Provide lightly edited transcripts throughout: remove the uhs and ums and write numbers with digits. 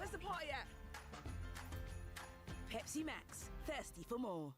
Where's the party at? Pepsi Max, thirsty for more.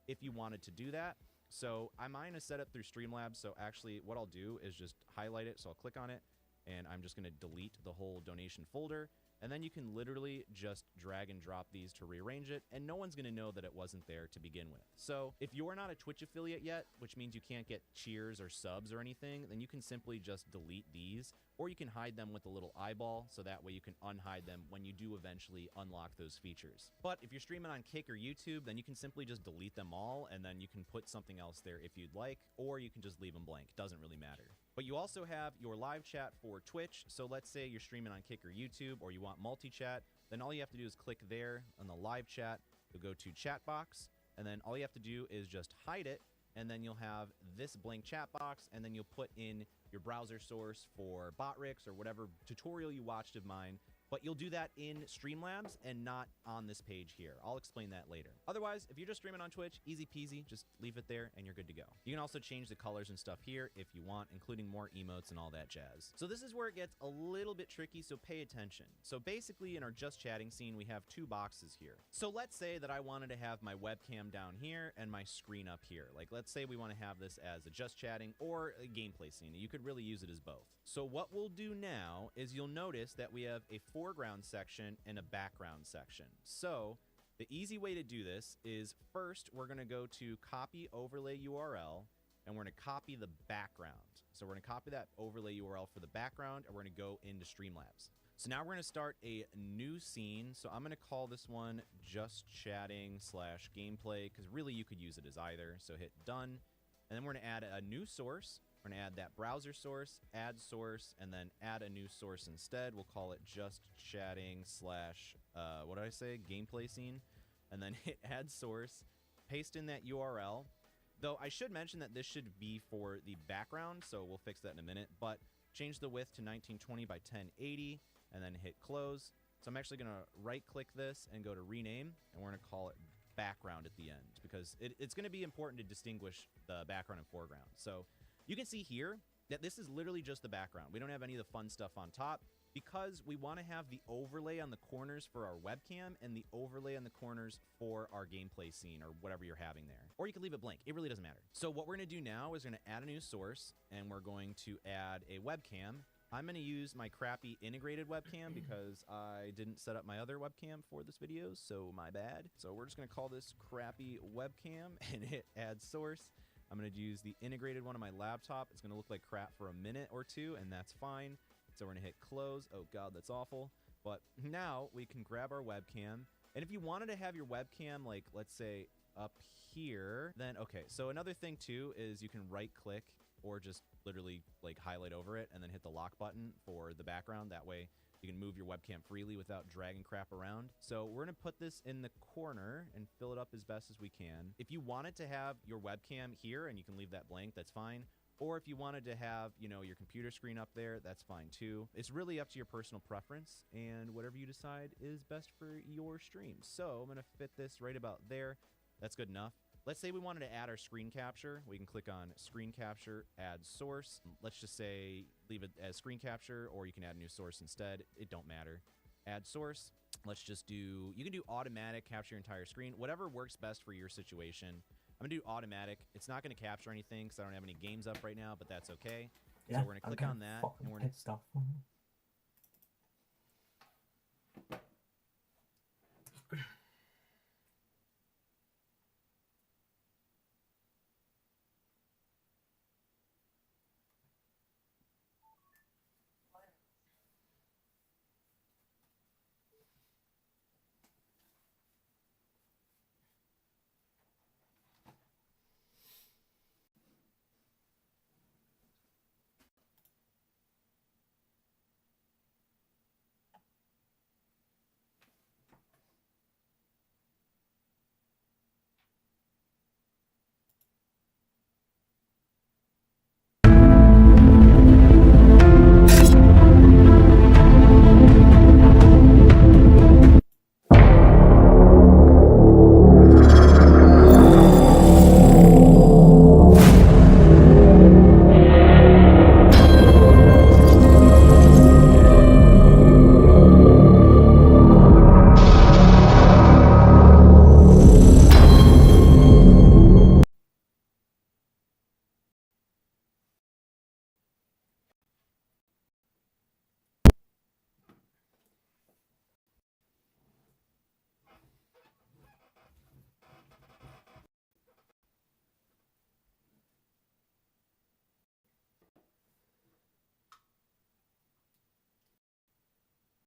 If you wanted to do that. So mine is set up through Streamlabs. So actually what I'll do is just highlight it. So I'll click on it and I'm just going to delete the whole donation folder. And then you can literally just drag and drop these to rearrange it, and no one's going to know that it wasn't there to begin with. So if you're not a Twitch affiliate yet, which means you can't get cheers or subs or anything, then you can simply just delete these, or you can hide them with a little eyeball, so that way you can unhide them when you do eventually unlock those features. But if you're streaming on Kick or YouTube, then you can simply just delete them all, and then you can put something else there if you'd like, or you can just leave them blank. It doesn't really matter. But you also have your live chat for Twitch. So let's say you're streaming on Kick or YouTube, or you want multi-chat, then all you have to do is click there on the live chat. You'll go to chat box, and then all you have to do is just hide it, and then you'll have this blank chat box, and then you'll put in your browser source for Botrix or whatever tutorial you watched of mine. But you'll do that in Streamlabs and not on this page here. I'll explain that later. Otherwise, if you're just streaming on Twitch, easy peasy, just leave it there and you're good to go. You can also change the colors and stuff here if you want, including more emotes and all that jazz. So this is where it gets a little bit tricky, so pay attention. So basically in our just chatting scene, we have two boxes here. So let's say that I wanted to have my webcam down here and my screen up here. Like let's say we want to have this as a just chatting or a gameplay scene. You could really use it as both. So what we'll do now is you'll notice that we have a foreground section and a background section. So the easy way to do this is first we're going to go to copy overlay URL and we're going to copy the background. So we're going to copy that overlay URL for the background and we're going to go into Streamlabs. So now we're going to start a new scene. So I'm going to call this one just chatting / gameplay because really you could use it as either. So hit done and then we're going to add a new source. We're going to add that browser source, add source, and then add a new source instead. We'll call it just chatting / what did I say? Gameplay scene. And then hit add source, paste in that URL. Though I should mention that this should be for the background, so we'll fix that in a minute. But change the width to 1920 by 1080, and then hit close. So I'm actually going to right-click this and go to rename, and we're going to call it background at the end because it's going to be important to distinguish the background and foreground. So you can see here that this is literally just the background. We don't have any of the fun stuff on top because we want to have the overlay on the corners for our webcam and the overlay on the corners for our gameplay scene or whatever you're having there. Or you can leave it blank. It really doesn't matter. So what we're going to do now is we're going to add a new source and we're going to add a webcam. I'm going to use my crappy integrated webcam because I didn't set up my other webcam for this video, so my bad. So we're just going to call this crappy webcam and hit add source. I'm going to use the integrated one on my laptop. It's going to look like crap for a minute or two, and that's fine. So we're going to hit close. Oh, God, that's awful. But now we can grab our webcam. And if you wanted to have your webcam, like, let's say, up here, then, okay. So another thing, too, is you can right-click or just literally, like, highlight over it and then hit the lock button for the background. That way you can move your webcam freely without dragging crap around. So we're going to put this in the corner and fill it up as best as we can. If you wanted to have your webcam here and you can leave that blank, that's fine. Or if you wanted to have, you know, your computer screen up there, that's fine too. It's really up to your personal preference and whatever you decide is best for your stream. So I'm going to fit this right about there. That's good enough. Let's say we wanted to add our screen capture. We can click on screen capture, add source. Let's just say leave it as screen capture, or you can add a new source instead. It don't matter. Add source. Let's just do, you can do automatic, capture your entire screen, whatever works best for your situation. I'm gonna do automatic. It's not gonna capture anything because I don't have any games up right now, but that's okay. Yeah, so we're gonna click on that. And we're gonna pissed off.